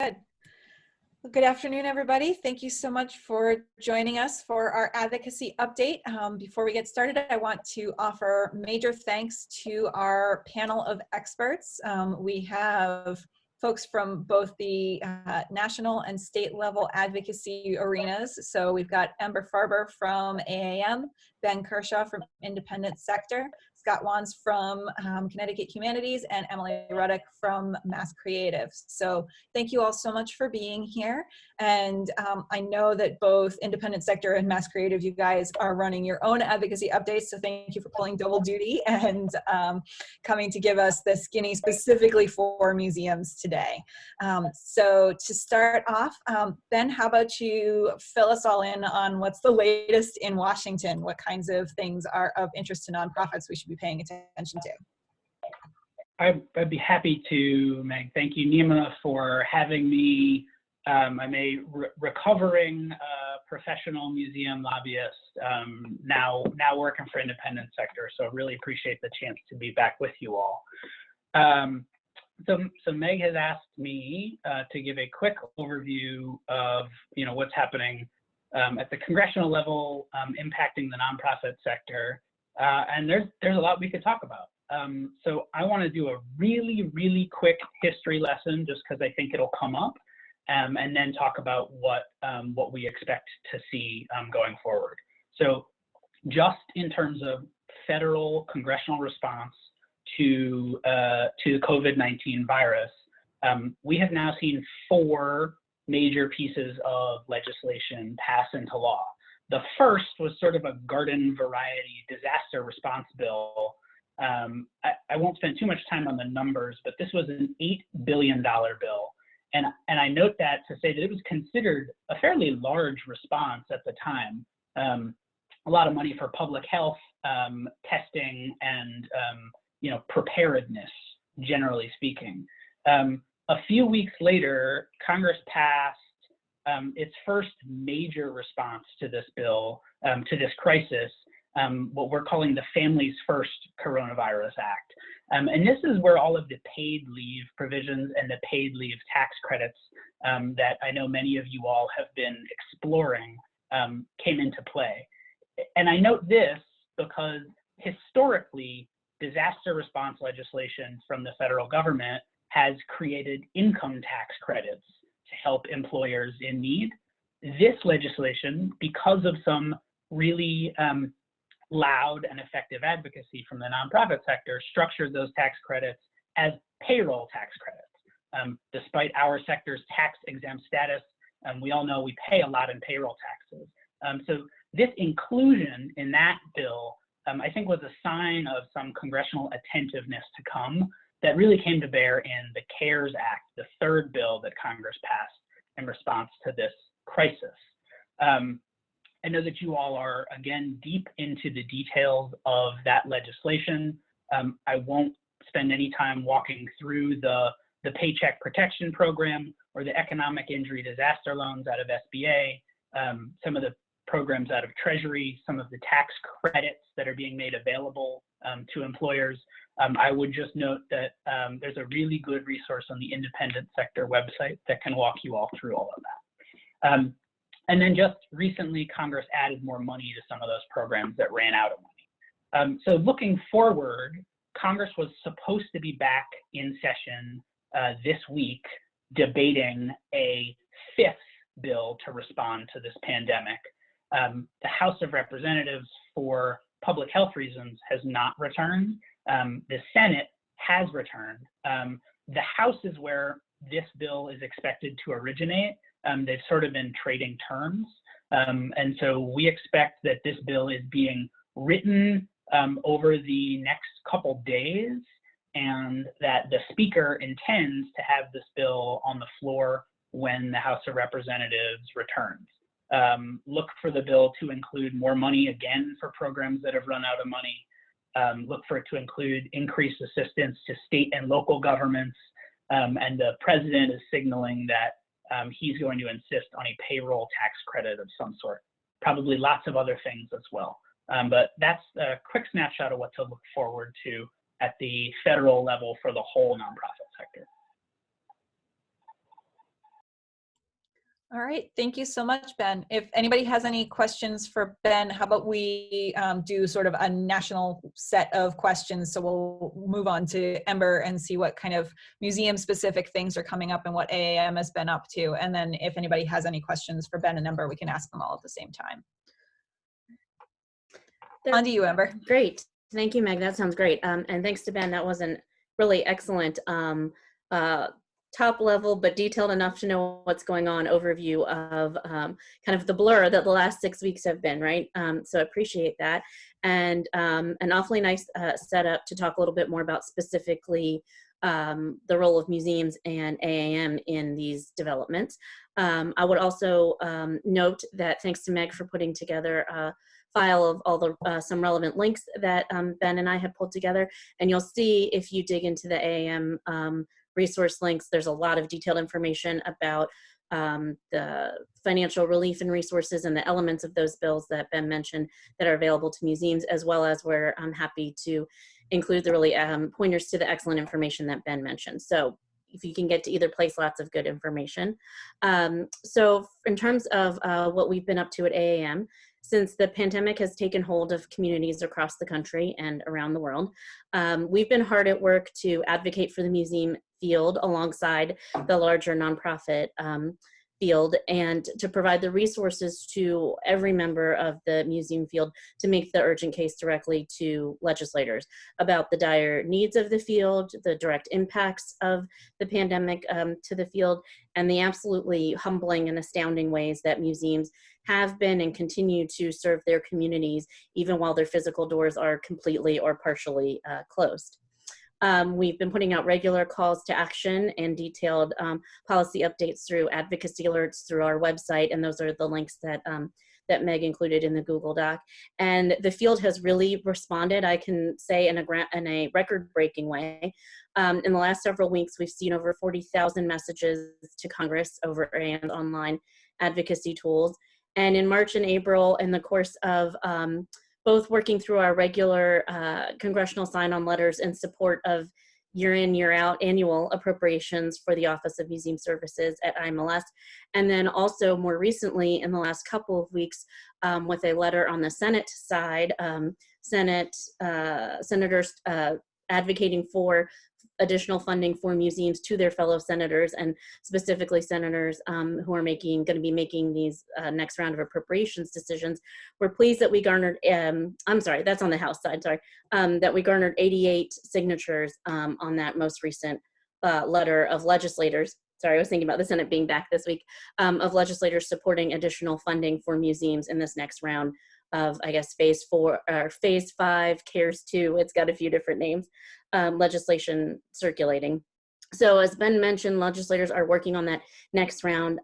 Good. Well, good afternoon, everybody. Thank you so much for joining us for our advocacy update. Before we get started, I want to offer major thanks to our panel of experts. We have folks from both the national and state level advocacy arenas. So we've got Ember Farber from AAM, Ben Kershaw from Independent Sector, Scott Wands from Connecticut Humanities, and Emily Ruddock from MassCreative. So thank you all so much for being here. And I know that both Independent Sector and MassCreative, you guys are running your own advocacy updates. So thank you for pulling double duty and coming to give us the skinny specifically for museums today. So to start off, Ben, how about you fill us all in on what's the latest in Washington? What kinds of things are of interest to nonprofits we should be paying attention to? I'd be happy to, Meg. Thank you, Nima, for having me. I'm a recovering professional museum lobbyist, now working for Independent Sector, so really appreciate the chance to be back with you all. So Meg has asked me to give a quick overview of what's happening at the congressional level, impacting the nonprofit sector, and there's a lot we could talk about. So I want to do a really quick history lesson, just because I think it'll come up, and then talk about what we expect to see going forward. So just in terms of federal congressional response to the COVID-19 virus, we have now seen 4 major pieces of legislation pass into law. The first was sort of a garden variety disaster response bill. I won't spend too much time on the numbers, but this was an $8 billion bill. And I note that to say that it was considered a fairly large response at the time. A lot of money for public health, testing, and preparedness, generally speaking. A few weeks later, Congress passed its first major response to this bill, to this crisis, what we're calling the Families First Coronavirus Act. And this is where all of the paid leave provisions and the paid leave tax credits that I know many of you all have been exploring came into play. And I note this because historically, disaster response legislation from the federal government has created income tax credits to help employers in need. This legislation, because of some really loud and effective advocacy from the nonprofit sector, structured those tax credits as payroll tax credits. Despite our sector's tax exempt status, we all know we pay a lot in payroll taxes. So this inclusion in that bill, I think, was a sign of some congressional attentiveness to come that really came to bear in the CARES Act, the third bill that Congress passed in response to this crisis. I know that you all are, again, deep into the details of that legislation. I won't spend any time walking through the Paycheck Protection Program or the Economic Injury Disaster Loans out of SBA, some of the programs out of Treasury, some of the tax credits that are being made available to employers. I would just note that there's a really good resource on the Independent Sector website that can walk you all through all of that. And then just recently, Congress added more money to some of those programs that ran out of money. So looking forward, Congress was supposed to be back in session this week debating a 5th bill to respond to this pandemic. The House of Representatives, for public health reasons, has not returned. The Senate has returned. The House is where this bill is expected to originate. They've sort of been trading terms. And so we expect that this bill is being written over the next couple days, and that the Speaker intends to have this bill on the floor when the House of Representatives returns. Look for the bill to include more money again for programs that have run out of money. Look for it to include increased assistance to state and local governments. And the president is signaling that he's going to insist on a payroll tax credit of some sort, probably lots of other things as well. But that's a quick snapshot of what to look forward to at the federal level for the whole nonprofit sector. All right, thank you so much, Ben. If anybody has any questions for Ben, how about we do sort of a national set of questions? So we'll move on to Ember and see what kind of museum-specific things are coming up and what AAM has been up to. And then if anybody has any questions for Ben and Ember, we can ask them all at the same time. On to you, Ember. Great. Thank you, Meg. That sounds great. And thanks to Ben. That was a really excellent top level, but detailed enough to know what's going on overview of kind of the blur that the last 6 weeks have been, right? So I appreciate that. And an awfully nice setup to talk a little bit more about specifically the role of museums and AAM in these developments. I would also note that thanks to Meg for putting together a file of all the some relevant links that Ben and I have pulled together. And you'll see if you dig into the AAM resource links, there's a lot of detailed information about the financial relief and resources and the elements of those bills that Ben mentioned that are available to museums, as well as where I'm happy to include the really pointers to the excellent information that Ben mentioned. So if you can get to either place, lots of good information. So in terms of what we've been up to at AAM, since the pandemic has taken hold of communities across the country and around the world, we've been hard at work to advocate for the museum field alongside the larger nonprofit field, and to provide the resources to every member of the museum field to make the urgent case directly to legislators about the dire needs of the field, the direct impacts of the pandemic to the field, and the absolutely humbling and astounding ways that museums have been and continue to serve their communities even while their physical doors are completely or partially closed. We've been putting out regular calls to action and detailed policy updates through advocacy alerts through our website, and those are the links that that Meg included in the Google Doc. And the field has really responded, I can say, in a record-breaking way. In the last several weeks, we've seen over 40,000 messages to Congress over and online advocacy tools. And in March and April, in the course of both working through our regular congressional sign-on letters in support of year-in, year-out annual appropriations for the Office of Museum Services at IMLS, and then also more recently in the last couple of weeks with a letter on the Senate side, senators advocating for additional funding for museums to their fellow senators, and specifically senators who are going to be making these next round of appropriations decisions. We're pleased that we garnered, I'm sorry, that's on the House side, sorry, that we garnered 88 signatures on that most recent letter of legislators. Sorry, I was thinking about the Senate being back this week, of legislators supporting additional funding for museums in this next round of, I guess, phase 4 or phase 5, CARES 2, it's got a few different names, legislation circulating. So as Ben mentioned, legislators are working on that next round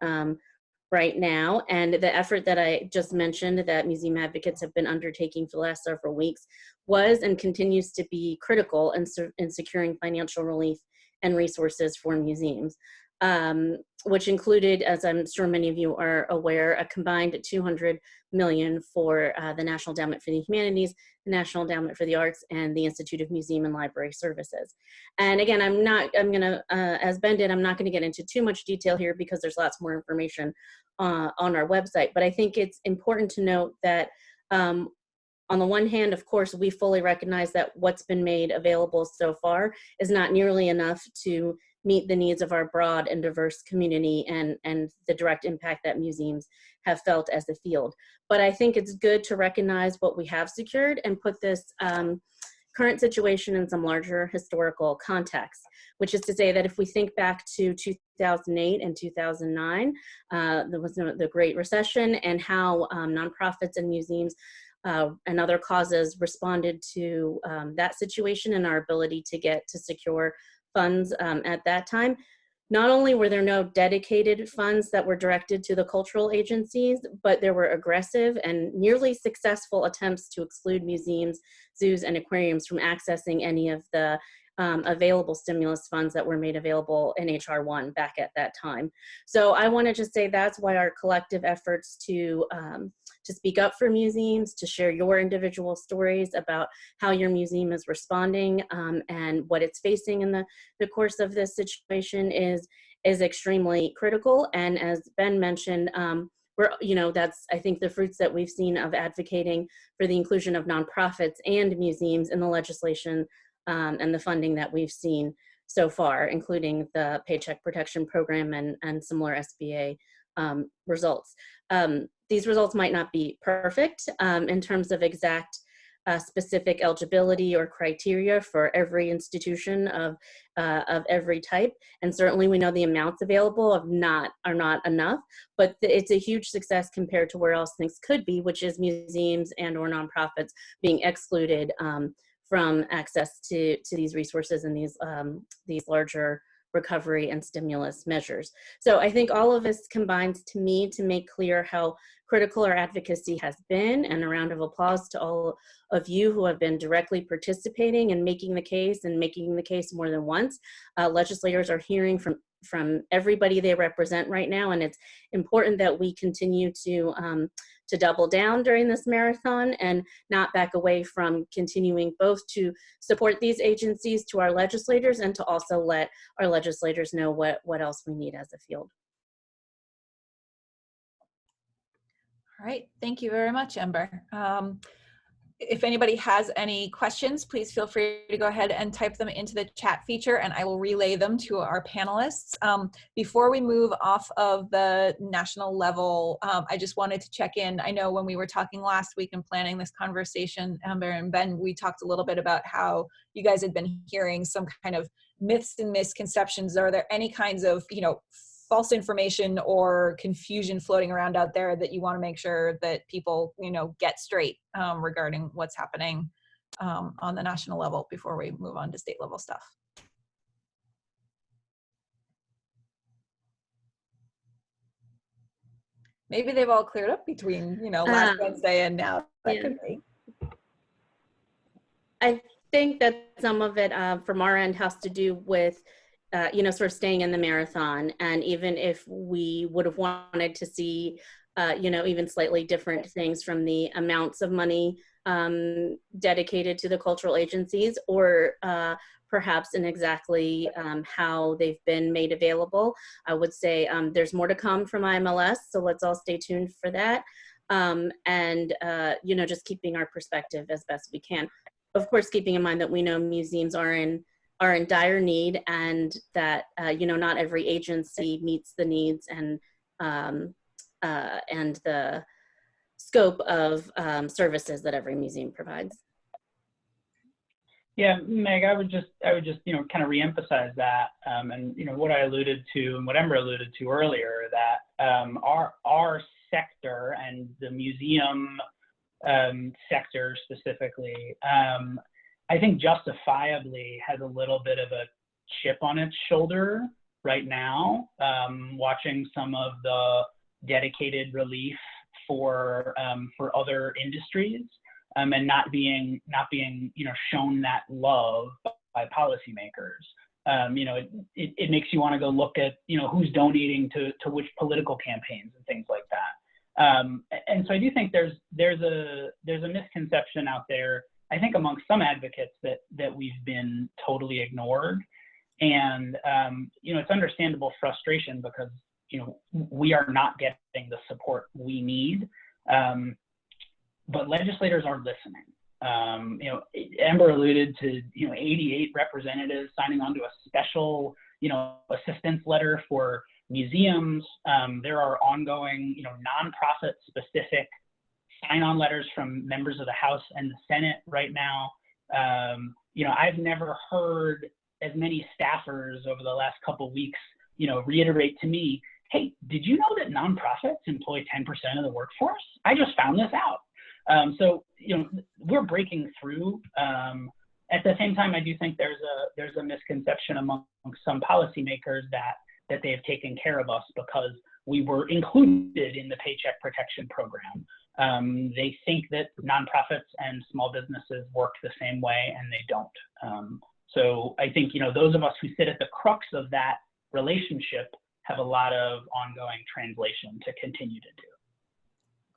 right now, and the effort that I just mentioned that museum advocates have been undertaking for the last several weeks was and continues to be critical in securing financial relief and resources for museums. Which included, as I'm sure many of you are aware, a combined $200 million for the National Endowment for the Humanities, the National Endowment for the Arts, and the Institute of Museum and Library Services. And again, as Ben did, I'm not gonna get into too much detail here because there's lots more information on our website, but I think it's important to note that on the one hand, of course, we fully recognize that what's been made available so far is not nearly enough to meet the needs of our broad and diverse community and the direct impact that museums have felt as a field. But I think it's good to recognize what we have secured and put this current situation in some larger historical context, which is to say that if we think back to 2008 and 2009, there was the Great Recession, and how nonprofits and museums and other causes responded to that situation and our ability to secure funds at that time. Not only were there no dedicated funds that were directed to the cultural agencies, but there were aggressive and nearly successful attempts to exclude museums, zoos, and aquariums from accessing any of the available stimulus funds that were made available in HR 1 back at that time. So I want to just say that's why our collective efforts to speak up for museums, to share your individual stories about how your museum is responding and what it's facing in the course of this situation is is extremely critical. And as Ben mentioned, that's, I think, the fruits that we've seen of advocating for the inclusion of nonprofits and museums in the legislation and the funding that we've seen so far, including the Paycheck Protection Program and similar SBA results. These results might not be perfect in terms of exact specific eligibility or criteria for every institution of every type, and certainly we know the amounts available are not enough, but it's a huge success compared to where else things could be, which is museums and or nonprofits being excluded from access to these resources and these larger recovery and stimulus measures. So I think all of this combines to me to make clear how critical our advocacy has been, and a round of applause to all of you who have been directly participating and making the case more than once. Legislators are hearing from everybody they represent right now, and it's important that we continue to double down during this marathon and not back away from continuing both to support these agencies to our legislators and to also let our legislators know what else we need as a field. All right, thank you very much, Ember. If anybody has any questions, please feel free to go ahead and type them into the chat feature and I will relay them to our panelists. Before we move off of the national level, I just wanted to check in. I know when we were talking last week and planning this conversation, Ember and Ben, we talked a little bit about how you guys had been hearing some kind of myths and misconceptions. Are there any kinds of, false information or confusion floating around out there that you want to make sure that people, get straight regarding what's happening on the national level before we move on to state level stuff? Maybe they've all cleared up between, last Wednesday and now. That could be. I think that some of it from our end has to do with sort of staying in the marathon. And even if we would have wanted to see, even slightly different things from the amounts of money dedicated to the cultural agencies, or perhaps in exactly how they've been made available, I would say there's more to come from IMLS. So let's all stay tuned for that. Just keeping our perspective as best we can. Of course, keeping in mind that we know museums are in dire need, and that not every agency meets the needs and the scope of services that every museum provides. Yeah, Meg, I would just kind of reemphasize that, and what I alluded to and what Ember alluded to earlier, that our sector and the museum sector specifically, I think justifiably has a little bit of a chip on its shoulder right now, watching some of the dedicated relief for other industries, and not being shown that love by policymakers. It makes you want to go look at who's donating to which political campaigns and things like that. And so I do think there's a misconception out there, I think, amongst some advocates that we've been totally ignored. And, it's understandable frustration because, we are not getting the support we need. But legislators are listening. Ember alluded to, 88 representatives signing on to a special, assistance letter for museums. There are ongoing, nonprofit specific sign-on letters from members of the House and the Senate right now. I've never heard as many staffers over the last couple of weeks, reiterate to me, hey, did you know that nonprofits employ 10% of the workforce? I just found this out. So we're breaking through. At the same time, I do think there's a misconception among some policymakers that they have taken care of us because we were included in the Paycheck Protection Program. They think that nonprofits and small businesses work the same way, and they don't. So I think, those of us who sit at the crux of that relationship have a lot of ongoing translation to continue to do.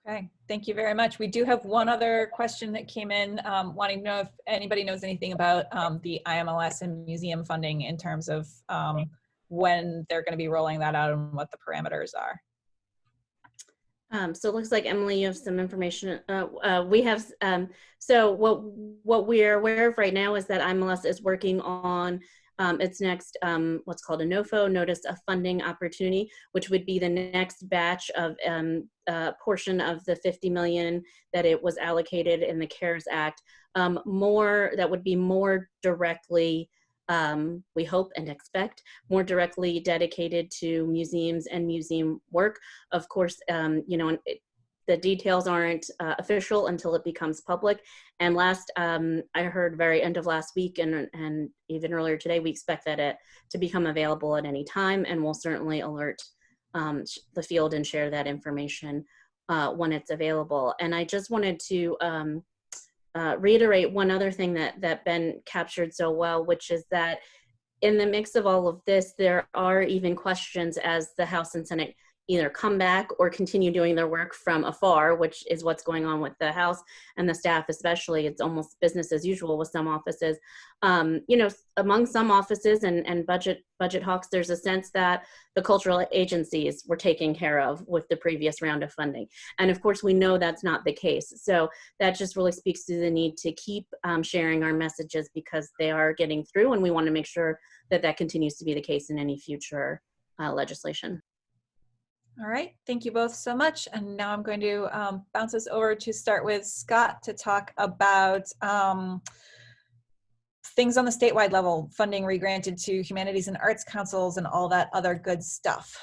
Okay, thank you very much. We do have one other question that came in, wanting to know if anybody knows anything about the IMLS and museum funding in terms of when they're going to be rolling that out and what the parameters are. So it looks like, Emily, you have some information. We have, so what we're aware of right now is that IMLS is working on its next, what's called a NOFO, Notice of Funding Opportunity, which would be the next batch of portion of the 50 million that it was allocated in the CARES Act. That would be more directly, we hope and expect, more directly dedicated to museums and museum work. Of course, you know, the details aren't official until it becomes public. And last, I heard very end of last week and even earlier today, we expect that it to become available at any time, and we'll certainly alert the field and share that information when it's available. And I just wanted to reiterate one other thing that Ben captured so well, which is that in the mix of all of this, there are even questions as the House and Senate either come back or continue doing their work from afar, which is what's going on with the House and the staff especially. It's almost business as usual with some offices. You know, among some offices and budget hawks, there's a sense that the cultural agencies were taken care of with the previous round of funding. And of course, we know that's not the case. So that just really speaks to the need to keep sharing our messages, because they are getting through, and we want to make sure that that continues to be the case in any future legislation. All right, thank you both so much. And now I'm going to bounce us over to start with Scott to talk about things on the statewide level, funding regranted to humanities and arts councils and all that other good stuff.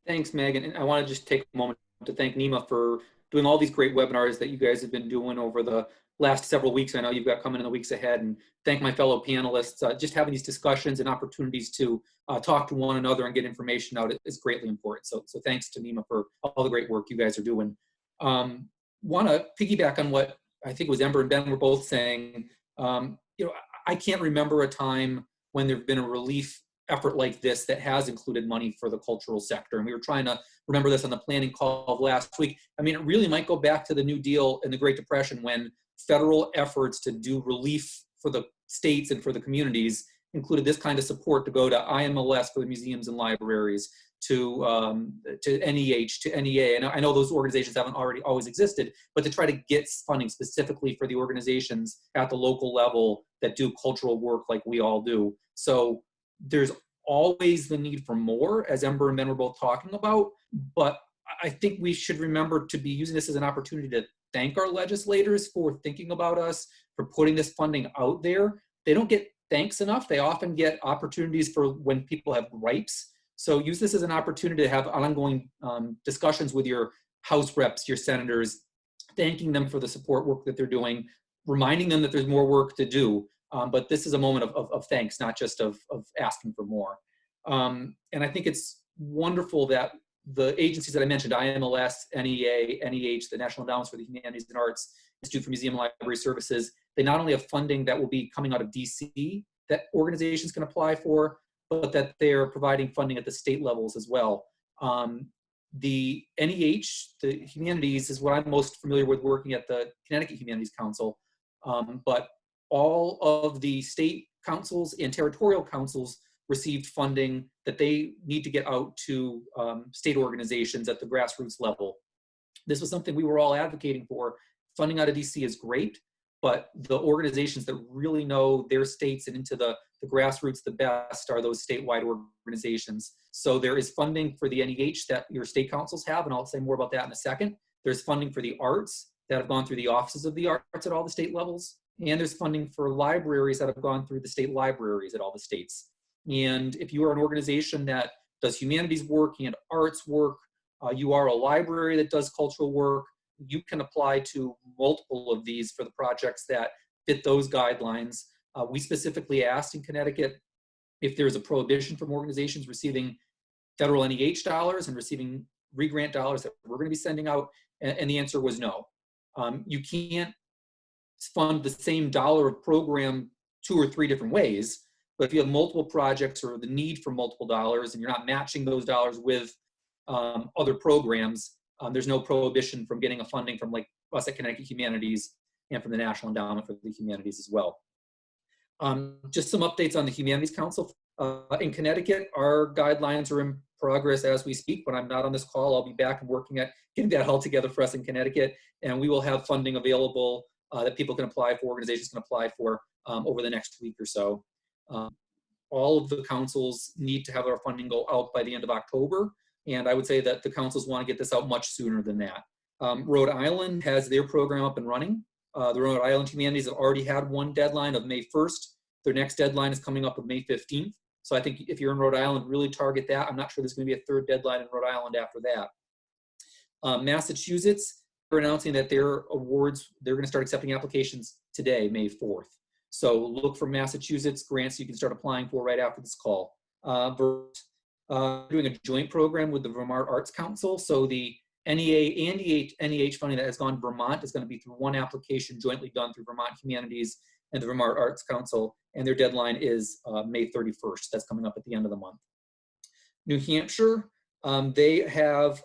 Thanks, Megan. And I want to just take a moment to thank Nima for doing all these great webinars that you guys have been doing over the last several weeks. I know you've got coming in the weeks ahead, and thank my fellow panelists. Just having these discussions and opportunities to talk to one another and get information out is greatly important. So thanks to Nima for all the great work you guys are doing. Want to piggyback on what I think it was Ember and Ben were both saying. You know, I can't remember a time when there's been a relief effort like this that has included money for the cultural sector. And we were trying to remember this on the planning call of last week. I mean, it really might go back to the New Deal and the Great Depression, when federal efforts to do relief for the states and for the communities included this kind of support to go to IMLS for the museums and libraries, to NEH, to NEA. And I know those organizations haven't always existed, but to try to get funding specifically for the organizations at the local level that do cultural work like we all do. So there's always the need for more, as Ember and Ben were both talking about, but I think we should remember to be using this as an opportunity to thank our legislators for thinking about us, for putting this funding out there. They don't get thanks enough. They often get opportunities for when people have gripes. So use this as an opportunity to have ongoing discussions with your House reps, your senators, thanking them for the support work that they're doing, reminding them that there's more work to do. But this is a moment of thanks, not just of asking for more. And I think it's wonderful that the agencies that I mentioned, IMLS, NEA, NEH, the National Endowments for the Humanities and Arts, Institute for Museum and Library Services, they not only have funding that will be coming out of DC that organizations can apply for, but that they're providing funding at the state levels as well. The NEH, the Humanities, is what I'm most familiar with working at the Connecticut Humanities Council, but all of the state councils and territorial councils received funding that they need to get out to state organizations at the grassroots level. This was something we were all advocating for. Funding out of DC is great, but the organizations that really know their states and into the grassroots the best are those statewide organizations. So there is funding for the NEH that your state councils have, and I'll say more about that in a second. There's funding for the arts that have gone through the offices of the arts at all the state levels. And there's funding for libraries that have gone through the state libraries at all the states. And if you are an organization that does humanities work and arts work, you are a library that does cultural work, you can apply to multiple of these for the projects that fit those guidelines. We specifically asked in Connecticut if there's a prohibition from organizations receiving federal NEH dollars and receiving re-grant dollars that we're going to be sending out, and the answer was no. You can't fund the same dollar of program 2 or 3 different ways, but if you have multiple projects or the need for multiple dollars and you're not matching those dollars with other programs, there's no prohibition from getting a funding from like us at Connecticut Humanities and from the National Endowment for the Humanities as well. Just some updates on the Humanities Council In Connecticut, our guidelines are in progress as we speak. When I'm not on this call, I'll be back and working at getting that all together for us in Connecticut, and we will have funding available that people can apply for, organizations can apply for over the next week or so. All of the councils need to have our funding go out by the end of October, and I would say that the councils want to get this out much sooner than that. Rhode Island has their program up and running. The Rhode Island Humanities have already had one deadline of May 1st. Their next deadline is coming up on May 15th. So I think if you're in Rhode Island, really target that. I'm not sure there's going to be a third deadline in Rhode Island after that. Massachusetts, they're announcing that their awards, they're going to start accepting applications today, May 4th. So look for Massachusetts grants you can start applying for right after this call. Doing a joint program with the Vermont Arts Council. So the NEA and NEH funding that has gone to Vermont is going to be through one application jointly done through Vermont Humanities and the Vermont Arts Council, and their deadline is May 31st. That's coming up at the end of the month. New Hampshire, they have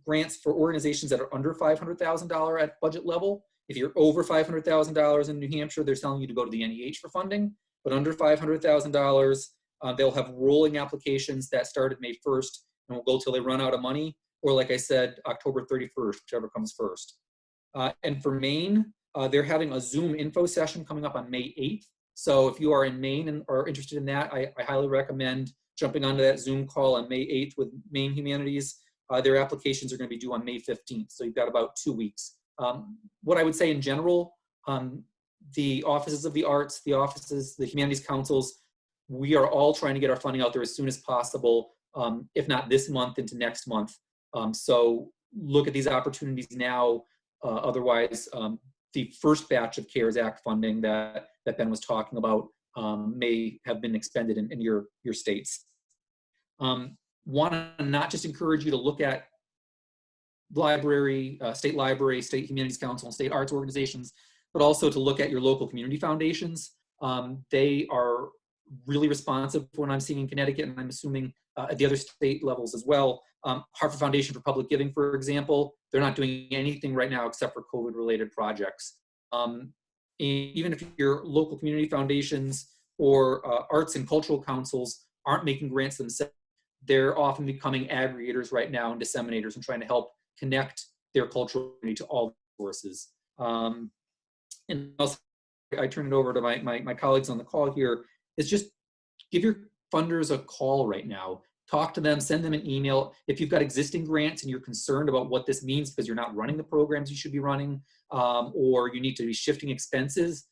grants for organizations that are under $500,000 at budget level. If you're over $500,000 in New Hampshire, they're telling you to go to the NEH for funding, but under $500,000, they'll have rolling applications that start at May 1st and will go till they run out of money, or like I said, October 31st, whichever comes first. And for Maine, they're having a Zoom info session coming up on May 8th. So if you are in Maine and are interested in that, I highly recommend jumping onto that Zoom call on May 8th with Maine Humanities. Their applications are going to be due on May 15th. So you've got about 2 weeks. What I would say in general, the offices of the arts, the offices, the humanities councils, we are all trying to get our funding out there as soon as possible, if not this month, into next month. So look at these opportunities now. Otherwise, the first batch of CARES Act funding that Ben was talking about may have been expended in your states. Want to not just encourage you to look at library, state humanities council, and state arts organizations, but also to look at your local community foundations. They are really responsive for what I'm seeing in Connecticut, and I'm assuming at the other state levels as well. Hartford Foundation for Public Giving, for example, they're not doing anything right now except for COVID-related projects. Even if your local community foundations or arts and cultural councils aren't making grants themselves, they're often becoming aggregators right now and disseminators and trying to help connect their cultural community to all sources. And also, I turn it over to my colleagues on the call here, is just give your funders a call right now. Talk to them, send them an email. If you've got existing grants and you're concerned about what this means because you're not running the programs you should be running, or you need to be shifting expenses.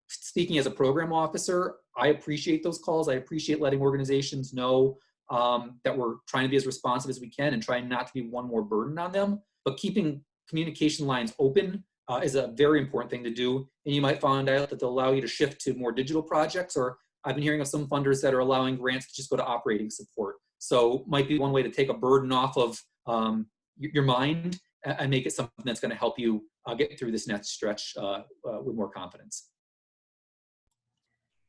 Speaking as a program officer, I appreciate those calls. I appreciate letting organizations know that we're trying to be as responsive as we can and trying not to be one more burden on them. But keeping communication lines open is a very important thing to do. And you might find out that they'll allow you to shift to more digital projects, or I've been hearing of some funders that are allowing grants to just go to operating support. So might be one way to take a burden off of your mind and make it something that's going to help you get through this next stretch with more confidence.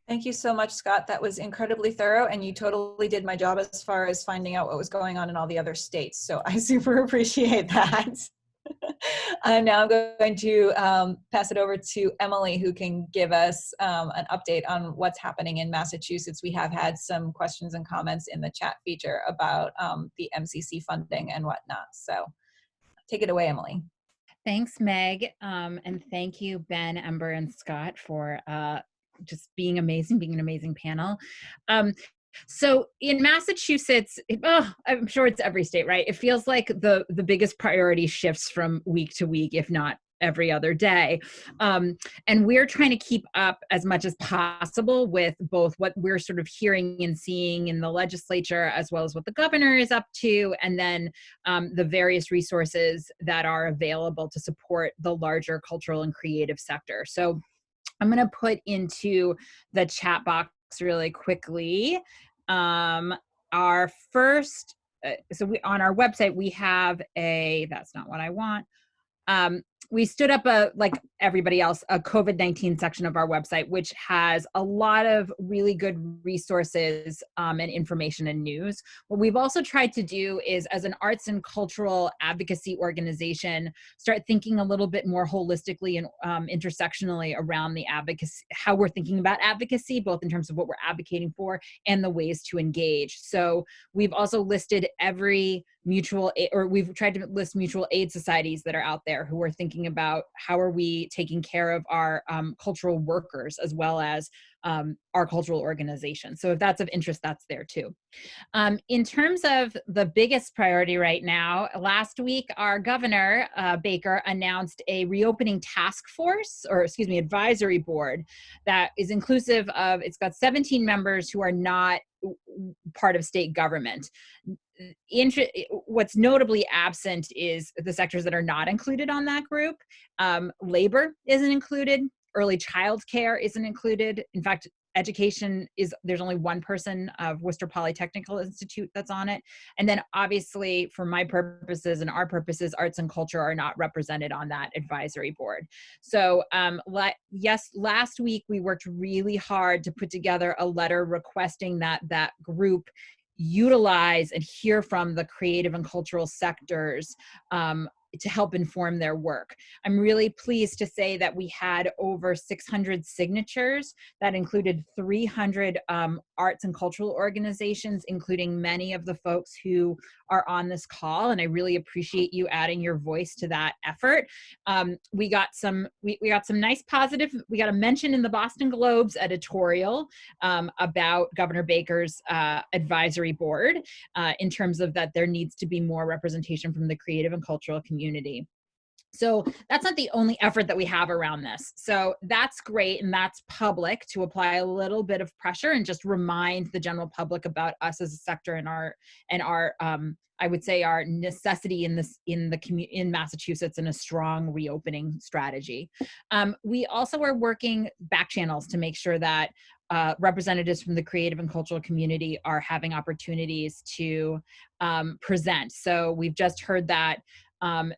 Thank you so much, Scott. That was incredibly thorough, and you totally did my job as far as finding out what was going on in all the other states. So I super appreciate that. Now I'm going to pass it over to Emily, who can give us an update on what's happening in Massachusetts. We have had some questions and comments in the chat feature about the MCC funding and whatnot. So take it away, Emily. Thanks, Meg. And thank you, Ben, Ember, and Scott for just being amazing, being an amazing panel. So in Massachusetts, I'm sure it's every state, right? It feels like the biggest priority shifts from week to week, if not every other day. And we're trying to keep up as much as possible with both what we're sort of hearing and seeing in the legislature, as well as what the governor is up to, and then the various resources that are available to support the larger cultural and creative sector. So I'm going to put into the chat box really quickly. Our first, so on our website, we have that's not what I want. we stood up like everybody else, a COVID-19 section of our website, which has a lot of really good resources and information and news. What we've also tried to do is, as an arts and cultural advocacy organization, start thinking a little bit more holistically and intersectionally around the advocacy, how we're thinking about advocacy, both in terms of what we're advocating for and the ways to engage. So we've also listed every mutual aid, or we've tried to list mutual aid societies that are out there who are thinking about how are we taking care of our cultural workers as well as our cultural organizations. So if that's of interest, that's there too. In terms of the biggest priority right now, last week, our governor, Baker, announced a reopening task force, or excuse me, advisory board that is inclusive of, it's got 17 members who are not part of state government. What's notably absent is the sectors that are not included on that group. Labor isn't included. Early child care isn't included. In fact, education is, there's only one person of Worcester Polytechnical Institute that's on it. And then obviously for my purposes and our purposes, arts and culture are not represented on that advisory board. So yes, last week we worked really hard to put together a letter requesting that that group utilize and hear from the creative and cultural sectors to help inform their work. I'm really pleased to say that we had over 600 signatures that included 300 arts and cultural organizations, including many of the folks who are on this call. And I really appreciate you adding your voice to that effort. We got some nice positive, we got a mention in the Boston Globe's editorial about Governor Baker's advisory board in terms of that there needs to be more representation from the creative and cultural community. So that's not the only effort that we have around this. So that's great, and that's public to apply a little bit of pressure and just remind the general public about us as a sector and our I would say our necessity in Massachusetts and a strong reopening strategy. We also are working back channels to make sure that representatives from the creative and cultural community are having opportunities to present. So we've just heard that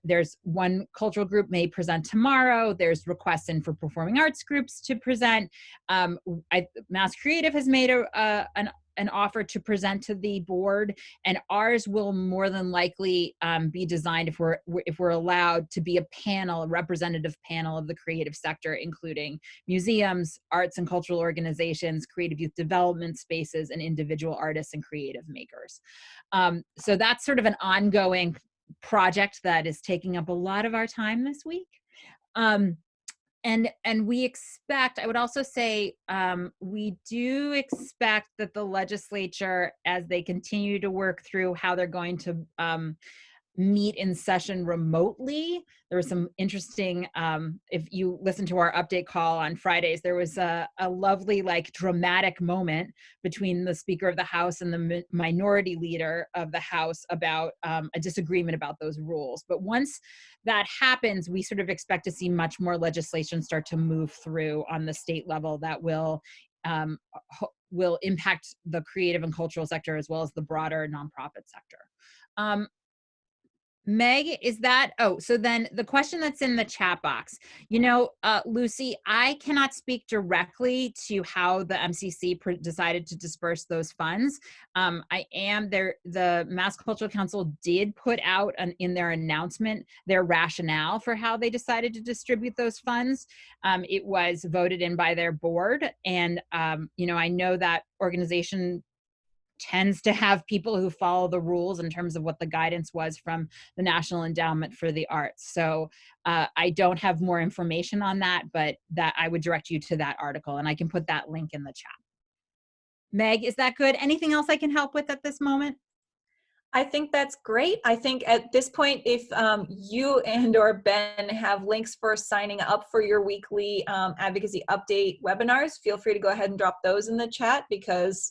there's one cultural group may present tomorrow. There's requests in for performing arts groups to present. MassCreative has made an offer to present to the board, and ours will more than likely be designed, if we're allowed, to be a panel, a representative panel of the creative sector, including museums, arts and cultural organizations, creative youth development spaces, and individual artists and creative makers. So that's sort of an ongoing project that is taking up a lot of our time this week. And we expect, I would also say, we do expect that the legislature, as they continue to work through how they're going to meet in session remotely. There was some interesting, if you listen to our update call on Fridays, there was a lovely, like, dramatic moment between the Speaker of the House and the minority leader of the House about a disagreement about those rules. But once that happens, we sort of expect to see much more legislation start to move through on the state level that will impact the creative and cultural sector as well as the broader nonprofit sector. Meg, is that, so then the question that's in the chat box, Lucy, I cannot speak directly to how the MCC decided to disperse those funds. I am there, the Mass Cultural Council did put out in their announcement their rationale for how they decided to distribute those funds. It was voted in by their board, and I know that organization tends to have people who follow the rules in terms of what the guidance was from the National Endowment for the Arts. So I don't have more information on that, but that I would direct you to that article, and I can put that link in the chat. Meg, is that good? Anything else I can help with at this moment? I think that's great. I think at this point, if you and or Ben have links for signing up for your weekly advocacy update webinars, feel free to go ahead and drop those in the chat, because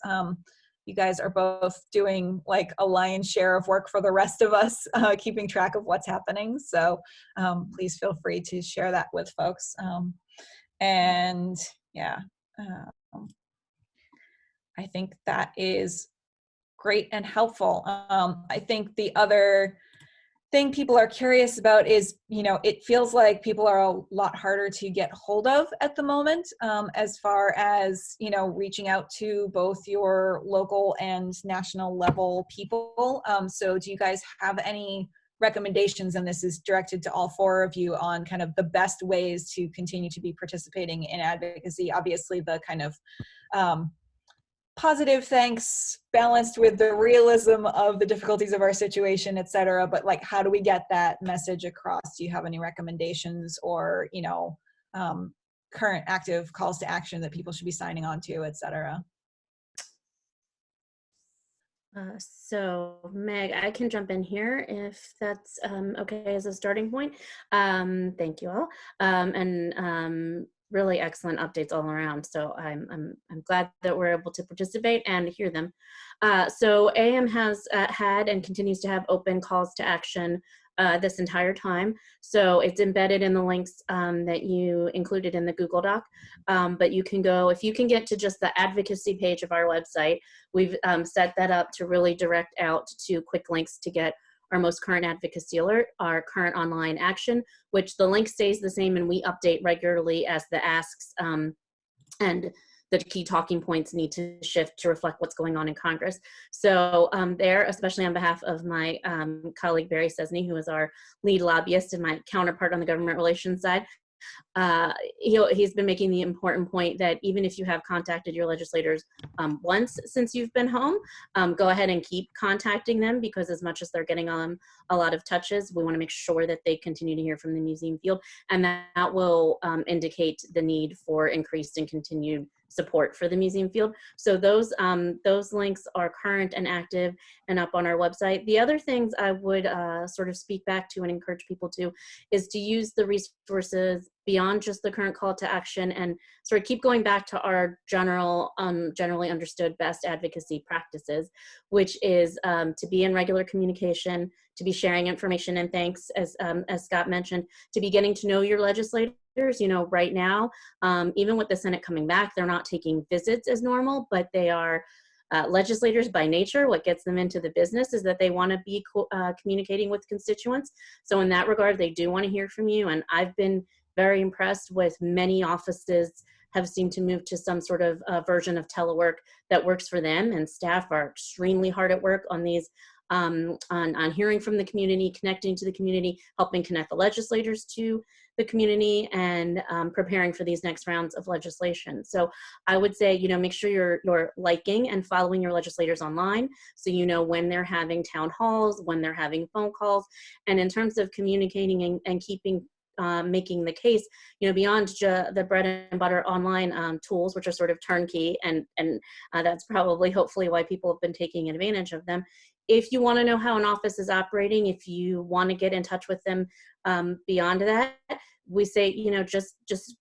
you guys are both doing like a lion's share of work for the rest of us, keeping track of what's happening. So please feel free to share that with folks. And yeah, I think that is great and helpful. I think the other thing people are curious about is, you know, it feels like people are a lot harder to get hold of at the moment, as far as, you know, reaching out to both your local and national level people. So do you guys have any recommendations, and this is directed to all four of you, on kind of the best ways to continue to be participating in advocacy? Obviously the kind of positive thanks balanced with the realism of the difficulties of our situation, et cetera. But like, how do we get that message across? Do you have any recommendations, or, you know, current active calls to action that people should be signing on to, et cetera? So Meg, I can jump in here if that's okay as a starting point. Thank you all. Really excellent updates all around. So I'm glad that we're able to participate and hear them. So AM has had and continues to have open calls to action this entire time. So it's embedded in the links that you included in the Google Doc. But you can go, if you can get to just the advocacy page of our website, we've set that up to really direct out to quick links to get our most current advocacy alert, our current online action, which the link stays the same and we update regularly as the asks and the key talking points need to shift to reflect what's going on in Congress. So there, especially on behalf of my colleague Barry Cesney, who is our lead lobbyist and my counterpart on the government relations side, he's been making the important point that even if you have contacted your legislators once since you've been home, go ahead and keep contacting them, because as much as they're getting a lot of touches, we want to make sure that they continue to hear from the museum field, and that will indicate the need for increased and continued support for the museum field. So those links are current and active and up on our website. The other things I would sort of speak back to and encourage people to is to use the resources beyond just the current call to action and sort of keep going back to our generally understood best advocacy practices, which is to be in regular communication, to be sharing information and thanks, as Scott mentioned, to be getting to know your legislators. You know, right now, even with the Senate coming back, they're not taking visits as normal, but they are legislators by nature. What gets them into the business is that they want to be communicating with constituents. So in that regard, they do want to hear from you. And I've been very impressed with many offices have seemed to move to some sort of version of telework that works for them, and staff are extremely hard at work on these on hearing from the community, connecting to the community, helping connect the legislators to the community, and preparing for these next rounds of legislation. So I would say, you know, make sure you're liking and following your legislators online, so you know when they're having town halls, when they're having phone calls. And in terms of communicating and keeping making the case, you know, beyond the bread and butter online tools, which are sort of turnkey, and that's probably hopefully why people have been taking advantage of them. If you want to know how an office is operating, if you want to get in touch with them beyond that, we say, you know, just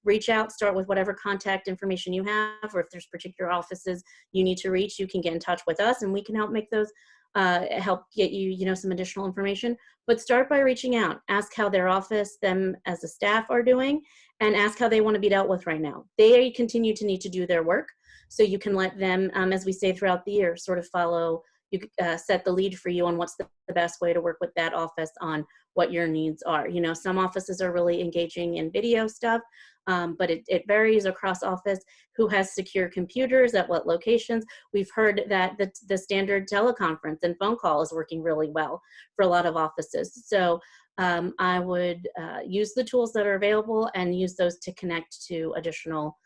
reach out, start with whatever contact information you have, or if there's particular offices you need to reach, you can get in touch with us and we can help make those, help get you, you know, some additional information. But start by reaching out, ask how their office, them as a staff are doing, and ask how they want to be dealt with right now. They continue to need to do their work, so you can let them, as we say throughout the year, sort of follow, you set the lead for you on what's the best way to work with that office on what your needs are. You know, some offices are really engaging in video stuff, but it varies across office, who has secure computers at what locations. We've heard that the standard teleconference and phone call is working really well for a lot of offices. So I would use the tools that are available and use those to connect to additional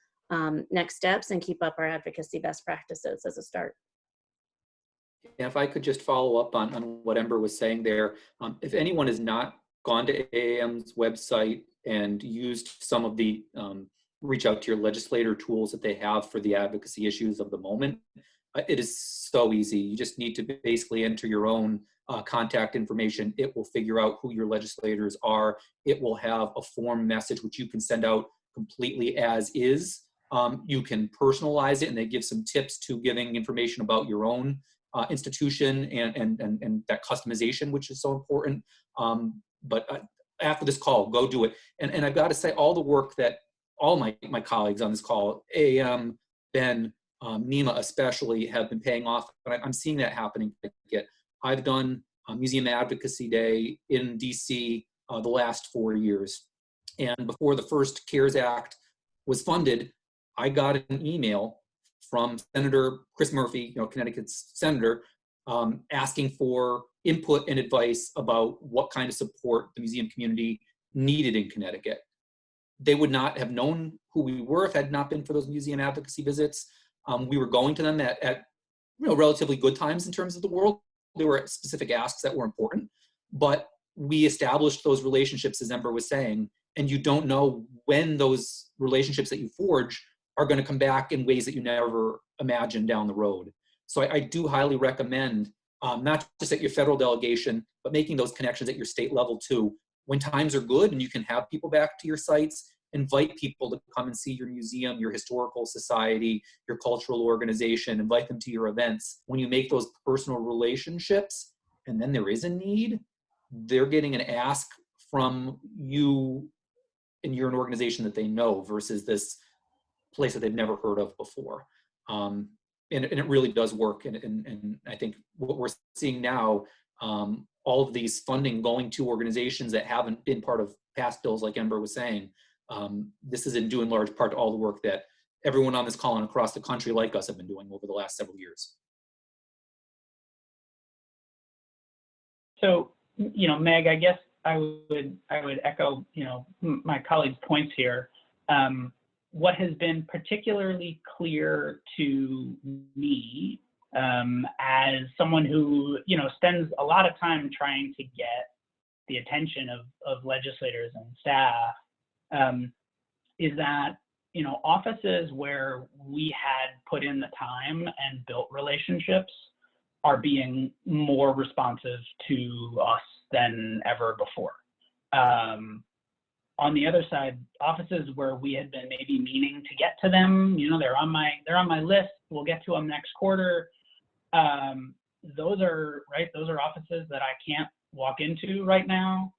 next steps and keep up our advocacy best practices as a start. Yeah, if I could just follow up on what Ember was saying there, if anyone has not gone to AAM's website and used some of the reach out to your legislator tools that they have for the advocacy issues of the moment, it is so easy. You just need to basically enter your own contact information. It will figure out who your legislators are. It will have a form message which you can send out completely as is. You can personalize it, and they give some tips to giving information about your own institution and that customization, which is so important. But after this call, go do it. And I've got to say, all the work that all my colleagues on this call, AM, Ben, Nima especially, have been paying off. But I'm seeing that happening. I've done Museum Advocacy Day in DC the last 4 years. And before the first CARES Act was funded, I got an email from Senator Chris Murphy, Connecticut's senator, asking for input and advice about what kind of support the museum community needed in Connecticut. They would not have known who we were if it had not been for those museum advocacy visits. We were going to them at relatively good times in terms of the world. There were specific asks that were important, but we established those relationships, as Ember was saying, and you don't know when those relationships that you forge are going to come back in ways that you never imagined down the road. So I do highly recommend, not just at your federal delegation, but making those connections at your state level too. When times are good and you can have people back to your sites, invite people to come and see your museum, your historical society, your cultural organization, invite them to your events. When you make those personal relationships, and then there is a need, they're getting an ask from you, and you're an organization that they know versus this place that they've never heard of before. And it really does work. And I think what we're seeing now, all of these funding going to organizations that haven't been part of past bills, like Ember was saying, this is in due in large part to all the work that everyone on this call and across the country like us have been doing over the last several years. So, Meg, I guess I would echo, my colleague's points here. What has been particularly clear to me as someone who, spends a lot of time trying to get the attention of legislators and staff, is that, offices where we had put in the time and built relationships are being more responsive to us than ever before. On the other side, offices where we had been maybe meaning to get to them, they're on my list, we'll get to them next quarter. Those are offices that I can't walk into right now.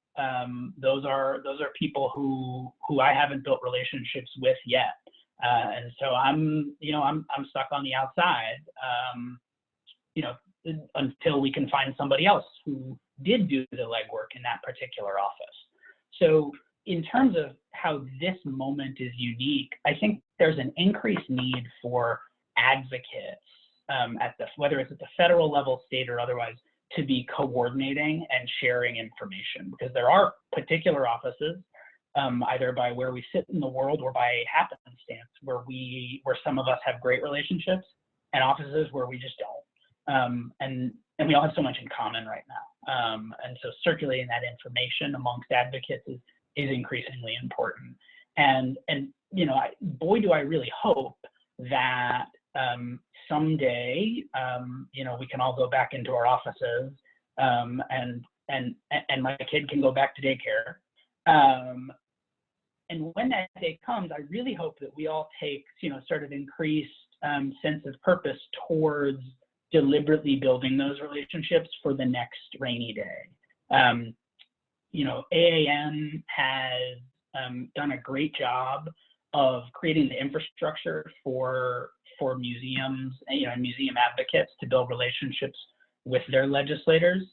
Those are people who I haven't built relationships with yet. And so I'm stuck on the outside, until we can find somebody else who did do the legwork in that particular office. So in terms of how this moment is unique, I think there's an increased need for advocates whether it's at the federal level, state, or otherwise, to be coordinating and sharing information, because there are particular offices, either by where we sit in the world or by happenstance, where some of us have great relationships, and offices where we just don't. And we all have so much in common right now. And so circulating that information amongst advocates is increasingly important. And boy, do I really hope that someday, we can all go back into our offices, and my kid can go back to daycare. And when that day comes, I really hope that we all take, sort of increased sense of purpose towards deliberately building those relationships for the next rainy day. AAN has done a great job of creating the infrastructure for museums, and museum advocates to build relationships with their legislators.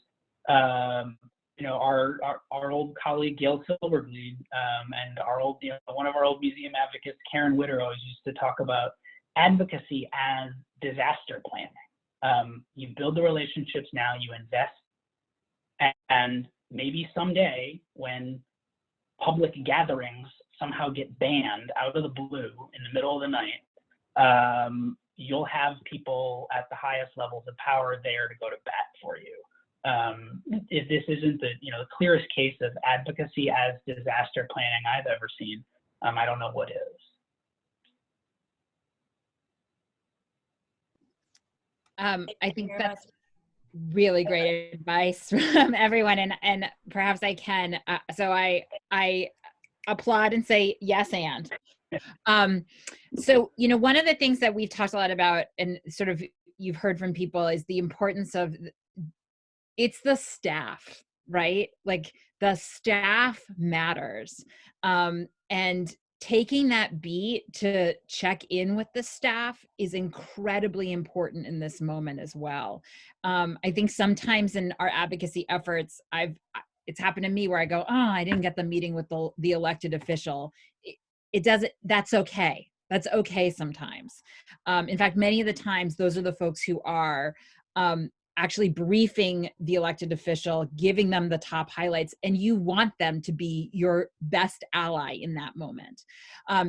Our old colleague Gail Silvergleed, and one of our old museum advocates, Karen Witter, always used to talk about advocacy as disaster planning. You build the relationships now, you invest, and maybe someday when public gatherings somehow get banned out of the blue in the middle of the night, you'll have people at the highest levels of power there to go to bat for you. If this isn't the clearest case of advocacy as disaster planning I've ever seen, I don't know what is. I think that's really great advice from everyone, and perhaps I can. So I applaud and say yes, and. So, one of the things that we've talked a lot about, and sort of you've heard from people, is the importance of it's the staff, right? Like the staff matters. And taking that beat to check in with the staff is incredibly important in this moment as well. I think sometimes in our advocacy efforts, it's happened to me where I go, oh, I didn't get the meeting with the elected official. It doesn't, that's okay. That's okay sometimes. In fact, many of the times, those are the folks who are actually briefing the elected official, giving them the top highlights, and you want them to be your best ally in that moment.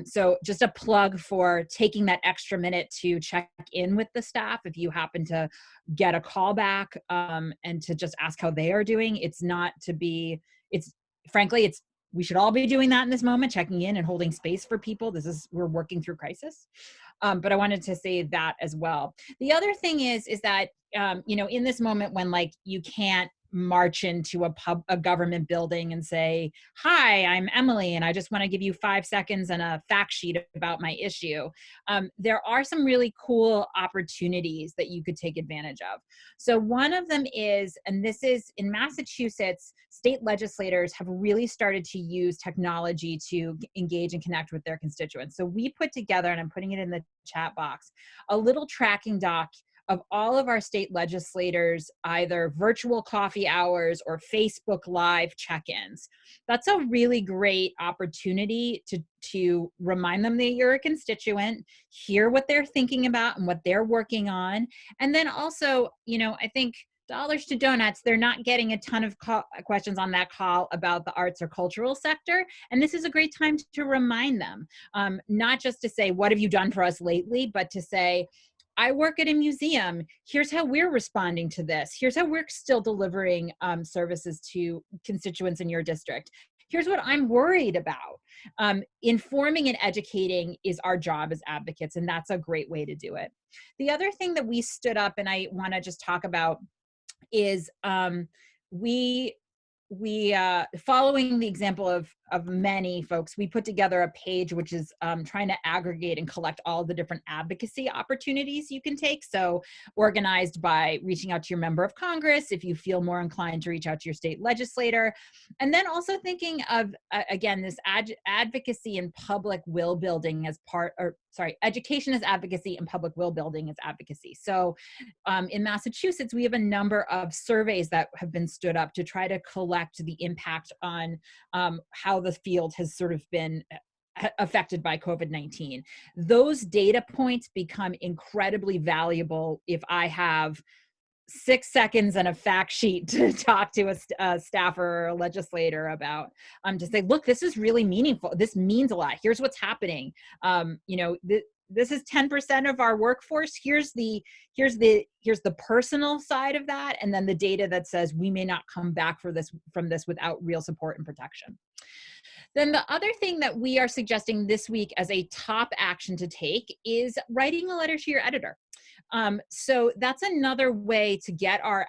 So just a plug for taking that extra minute to check in with the staff if you happen to get a call back, and to just ask how they are doing. It's not to be, frankly, we should all be doing that in this moment, checking in and holding space for people. We're working through crisis. But I wanted to say that as well. The other thing is that, in this moment when like you can't march into a government building and say, hi, I'm Emily, and I just want to give you 5 seconds and a fact sheet about my issue. There are some really cool opportunities that you could take advantage of. So one of them is, and this is in Massachusetts, state legislators have really started to use technology to engage and connect with their constituents. So we put together, and I'm putting it in the chat box, a little tracking doc of all of our state legislators, either virtual coffee hours or Facebook Live check-ins. That's a really great opportunity to remind them that you're a constituent, hear what they're thinking about and what they're working on. And then also, I think dollars to donuts, they're not getting a ton of questions on that call about the arts or cultural sector. And this is a great time to remind them, not just to say, what have you done for us lately, but to say, I work at a museum. Here's how we're responding to this. Here's how we're still delivering services to constituents in your district. Here's what I'm worried about. Informing and educating is our job as advocates, and that's a great way to do it. The other thing that we stood up, and I want to just talk about, is we following the example of many folks, we put together a page which is trying to aggregate and collect all the different advocacy opportunities you can take. So organized by reaching out to your member of Congress, if you feel more inclined to reach out to your state legislator. And then also thinking of, again, this advocacy and public will building as education as advocacy and public will building as advocacy. So in Massachusetts, we have a number of surveys that have been stood up to try to collect the impact on how the field has sort of been affected by COVID-19. Those data points become incredibly valuable if I have 6 seconds and a fact sheet to talk to a staffer or a legislator about, to say, look, this is really meaningful. This means a lot. Here's what's happening. This is 10% of our workforce. Here's the personal side of that, and then the data that says we may not come back from this without real support and protection. Then the other thing that we are suggesting this week as a top action to take is writing a letter to your editor. So that's another way to get our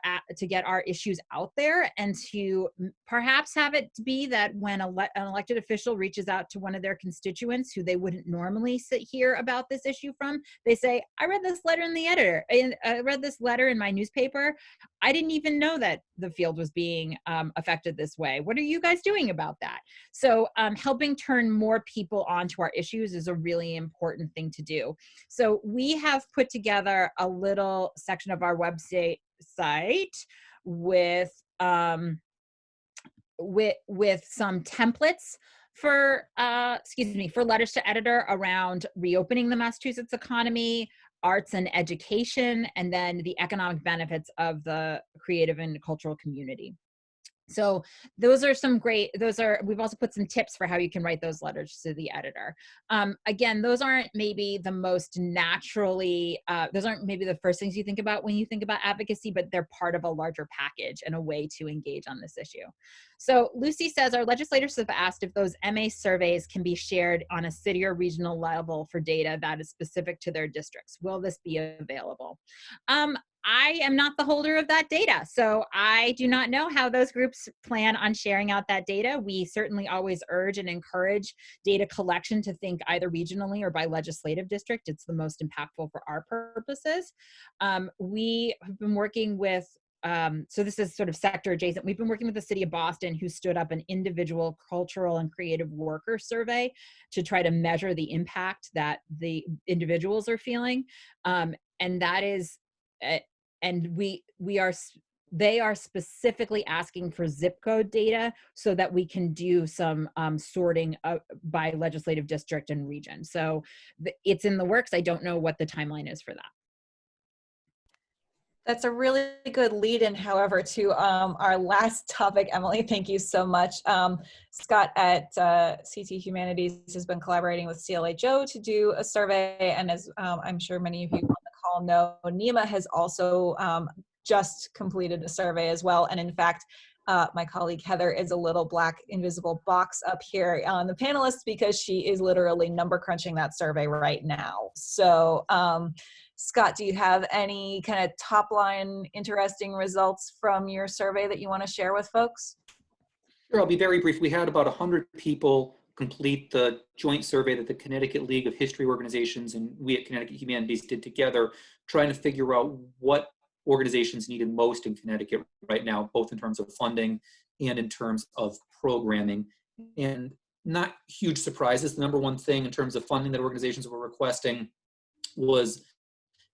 issues out there, and to perhaps have it be that when an elected official reaches out to one of their constituents who they wouldn't normally hear about this issue from, they say, I read this letter in the editor, and I read this letter in my newspaper. I didn't even know that the field was being affected this way. What are you guys doing about that? So helping turn more people onto our issues is a really important thing to do. So we have put together a little section of our website with some templates for letters to editor around reopening the Massachusetts economy, arts and education, and then the economic benefits of the creative and cultural community. So we've also put some tips for how you can write those letters to the editor. Again, those aren't maybe the most naturally, those aren't maybe the first things you think about when you think about advocacy, but they're part of a larger package and a way to engage on this issue. So Lucy says, our legislators have asked if those MA surveys can be shared on a city or regional level for data that is specific to their districts. Will this be available? I am not the holder of that data, so I do not know how those groups plan on sharing out that data. We certainly always urge and encourage data collection to think either regionally or by legislative district. It's the most impactful for our purposes. We have been working with so this is sort of sector adjacent. We've been working with the city of Boston, who stood up an individual cultural and creative worker survey to try to measure the impact that the individuals are feeling. And that is, and they are specifically asking for zip code data so that we can do some sorting by legislative district and region. So it's in the works. I don't know what the timeline is for that. That's a really good lead-in, however, to our last topic. Emily, thank you so much. Scott at CTHumanities has been collaborating with CLA Joe to do a survey, and as I'm sure many of you on the call know, Nima has also just completed a survey as well. And in fact, my colleague Heather is a little black invisible box up here on the panelists because she is literally number crunching that survey right now. So Scott, do you have any kind of top line interesting results from your survey that you want to share with folks? Sure, I'll be very brief. We had about 100 people complete the joint survey that the Connecticut League of History Organizations and we at Connecticut Humanities did together, trying to figure out what organizations needed most in Connecticut right now, both in terms of funding and in terms of programming. And not huge surprises. The number one thing in terms of funding that organizations were requesting was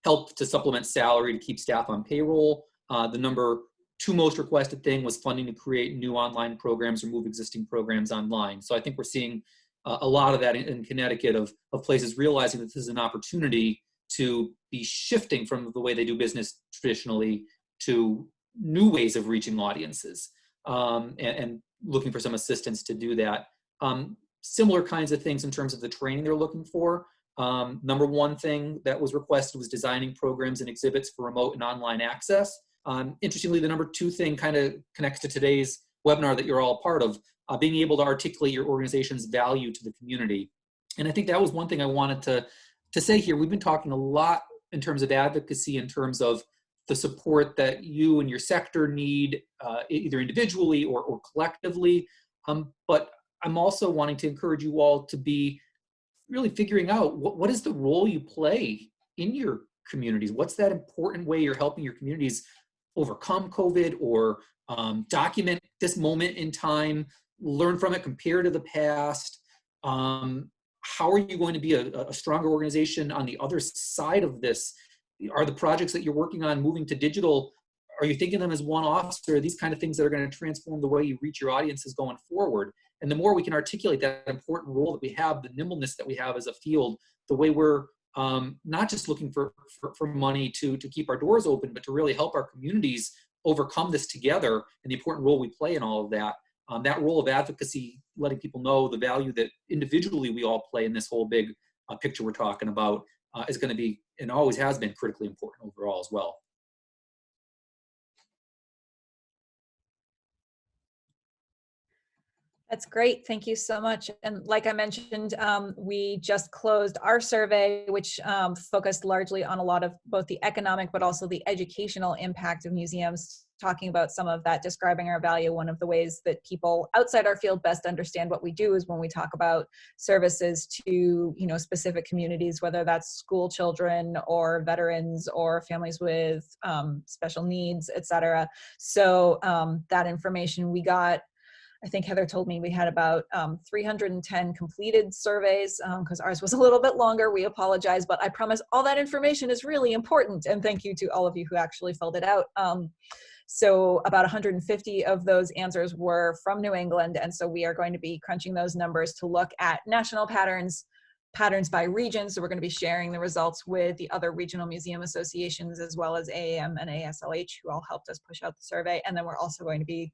help to supplement salary to keep staff on payroll. The number two most requested thing was funding to create new online programs or move existing programs online. So I think we're seeing a lot of that in Connecticut of places realizing that this is an opportunity to be shifting from the way they do business traditionally to new ways of reaching audiences and looking for some assistance to do that. Similar kinds of things in terms of the training they're looking for. Number one thing that was requested was designing programs and exhibits for remote and online access. Interestingly, the number two thing kind of connects to today's webinar that you're all part of, being able to articulate your organization's value to the community. And I think that was one thing I wanted to say here. We've been talking a lot in terms of advocacy, in terms of the support that you and your sector need, either individually or collectively. But I'm also wanting to encourage you all to be really figuring out what is the role you play in your communities. What's that important way you're helping your communities overcome COVID or document this moment in time, learn from it, compare to the past. How are you going to be a stronger organization on the other side of this? Are the projects that you're working on moving to digital, are you thinking of them as one-offs, or are these kind of things that are going to transform the way you reach your audiences going forward? And the more we can articulate that important role that we have, the nimbleness that we have as a field, the way we're not just looking for money to keep our doors open, but to really help our communities overcome this together, and the important role we play in all of that. That role of advocacy, letting people know the value that individually we all play in this whole big picture we're talking about, is going to be, and always has been, critically important overall as well. That's great. Thank you so much. And like I mentioned, we just closed our survey, which focused largely on a lot of both the economic, but also the educational impact of museums, talking about some of that, describing our value. One of the ways that people outside our field best understand what we do is when we talk about services to, specific communities, whether that's school children or veterans or families with special needs, et cetera. So that information we got, I think Heather told me we had about 310 completed surveys because ours was a little bit longer. We apologize, but I promise all that information is really important. And thank you to all of you who actually filled it out. So about 150 of those answers were from New England. And so we are going to be crunching those numbers to look at national patterns by region. So we're going to be sharing the results with the other regional museum associations, as well as AAM and ASLH, who all helped us push out the survey. And then we're also going to be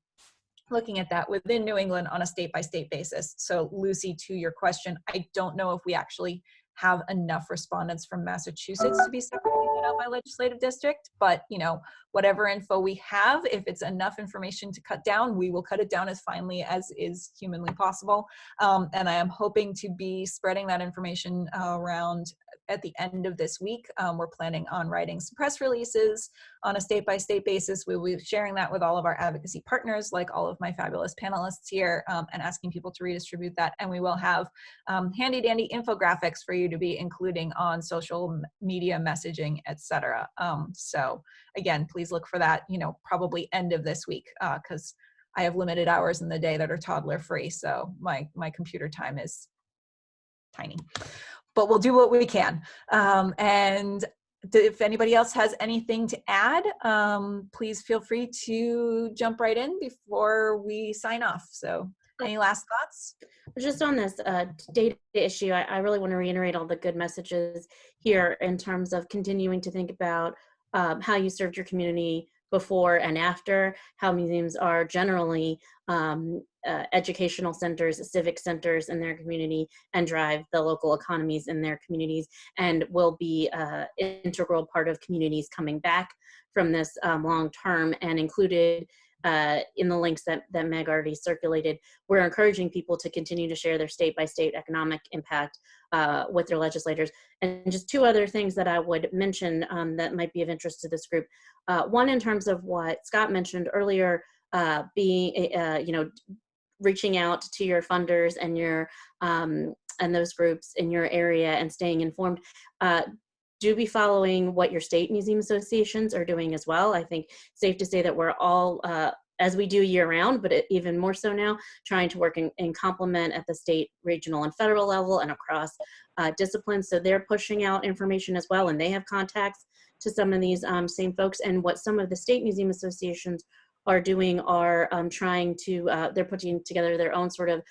looking at that within New England on a state-by-state basis. So Lucy, to your question, I don't know if we actually have enough respondents from Massachusetts to be separated out by legislative district, but whatever info we have, if it's enough information to cut down, we will cut it down as finely as is humanly possible. And I am hoping to be spreading that information around at the end of this week. We're planning on writing some press releases on a state-by-state basis. We'll be sharing that with all of our advocacy partners, like all of my fabulous panelists here, and asking people to redistribute that. And we will have handy-dandy infographics for you to be including on social media messaging, etc. So again, please look for that, probably end of this week, because I have limited hours in the day that are toddler free. So my computer time is tiny, but we'll do what we can. And if anybody else has anything to add, please feel free to jump right in before we sign off. So any last thoughts? Just on this data issue, I really want to reiterate all the good messages here in terms of continuing to think about how you served your community before and after, how museums are generally educational centers, civic centers in their community, and drive the local economies in their communities, and will be an integral part of communities coming back from this long term. And included in the links that Meg already circulated, we're encouraging people to continue to share their state-by-state economic impact with their legislators. And just two other things that I would mention that might be of interest to this group. One, in terms of what Scott mentioned earlier, reaching out to your funders and your and those groups in your area and staying informed. Do be following what your state museum associations are doing as well. I think it's safe to say that we're all, as we do year round, but even more so now, trying to work in complement at the state, regional, and federal level and across disciplines. So they're pushing out information as well, and they have contacts to some of these same folks. And what some of the state museum associations are doing are trying to, they're putting together their own sort of,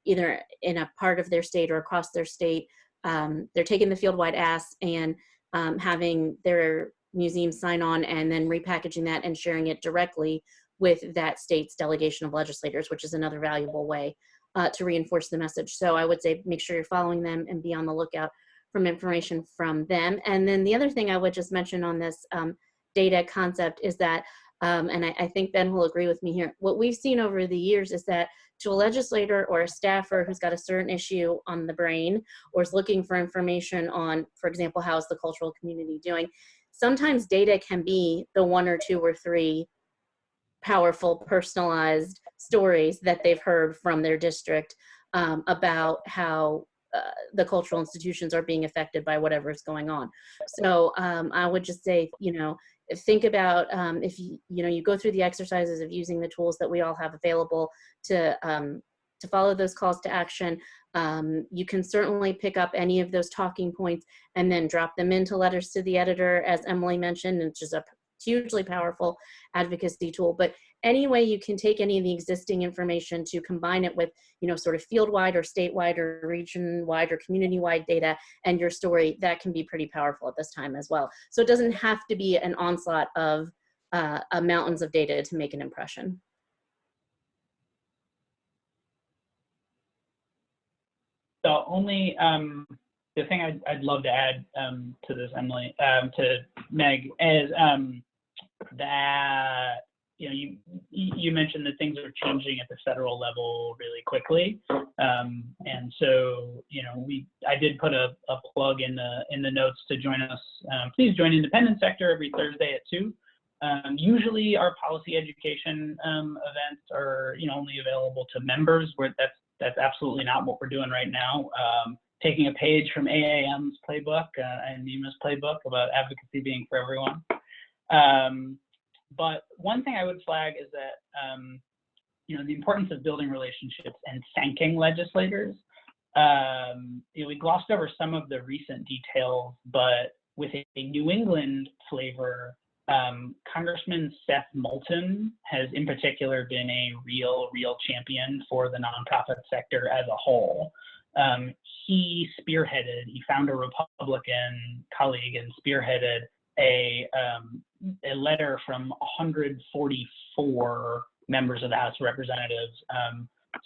either in a part of their state or across their state. They're taking the field-wide ask and having their museum sign on and then repackaging that and sharing it directly with that state's delegation of legislators, which is another valuable way to reinforce the message. So I would say make sure you're following them and be on the lookout from information from them. And then the other thing I would just mention on this data concept is that, and I think Ben will agree with me here, what we've seen over the years is that to a legislator or a staffer who's got a certain issue on the brain or is looking for information on, for example, how's the cultural community doing, sometimes data can be the one or two or three powerful personalized stories that they've heard from their district about how the cultural institutions are being affected by whatever is going on. So I would just say, think about if you go through the exercises of using the tools that we all have available to follow those calls to action. You can certainly pick up any of those talking points and then drop them into letters to the editor, as Emily mentioned, which is a hugely powerful advocacy tool. But any way you can take any of the existing information to combine it with, sort of field-wide or statewide or region-wide or community-wide data and your story, that can be pretty powerful at this time as well. So it doesn't have to be an onslaught of mountains of data to make an impression. So only the thing I'd love to add to this, Emily, to Meg, is that you mentioned that things are changing at the federal level really quickly, and so I did put a plug in the notes to join us. Please join Independent Sector every Thursday at 2. Usually our policy education events are only available to members. Where that's absolutely not what we're doing right now. Taking a page from AAM's playbook and Nima's playbook about advocacy being for everyone. But one thing I would flag is that the importance of building relationships and thanking legislators. We glossed over some of the recent details, but with a New England flavor, Congressman Seth Moulton has in particular been a real champion for the nonprofit sector as a whole. He found a Republican colleague and spearheaded a letter from 144 members of the House of Representatives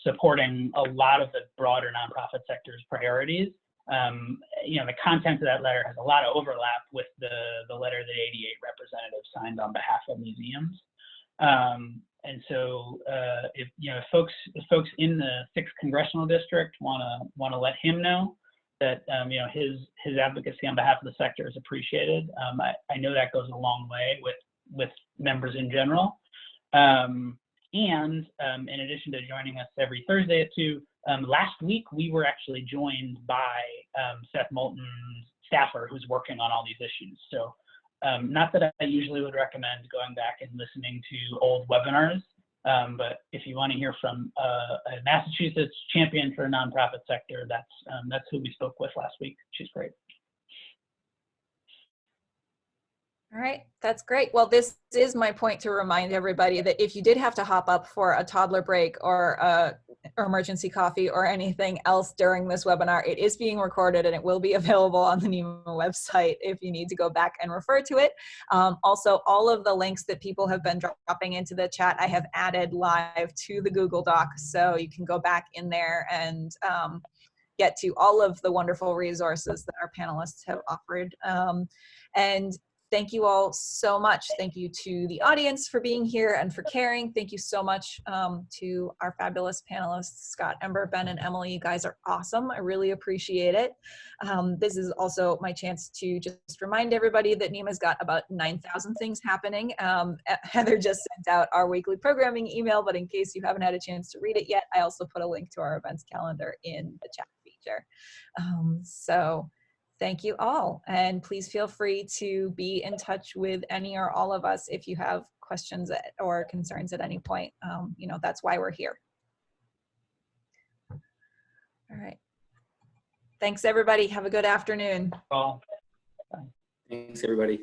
supporting a lot of the broader nonprofit sector's priorities. The content of that letter has a lot of overlap with the letter that 88 representatives signed on behalf of museums. And so if folks in the 6th congressional district want to let him know that his advocacy on behalf of the sector is appreciated, I know that goes a long way with members in general. And in addition to joining us every Thursday at 2, last week we were actually joined by Seth Moulton's staffer who's working on all these issues. So Not that I usually would recommend going back and listening to old webinars, but if you want to hear from a Massachusetts champion for a nonprofit sector, that's who we spoke with last week. She's great. All right, that's great. Well, this is my point to remind everybody that if you did have to hop up for a toddler break or emergency coffee or anything else during this webinar, it is being recorded and it will be available on the NEMA website if you need to go back and refer to it. Also, all of the links that people have been dropping into the chat, I have added live to the Google Doc, so you can go back in there and get to all of the wonderful resources that our panelists have offered. And thank you all so much. Thank you to the audience for being here and for caring. Thank you so much to our fabulous panelists, Scott, Ember, Ben, and Emily. You guys are awesome. I really appreciate it. This is also my chance to just remind everybody that NEMA's got about 9,000 things happening. Heather just sent out our weekly programming email, but in case you haven't had a chance to read it yet, I also put a link to our events calendar in the chat feature. So thank you all, and please feel free to be in touch with any or all of us if you have questions or concerns at any point. You know, that's why we're here. All right. Thanks, everybody. Have a good afternoon. Well, Thanks, everybody.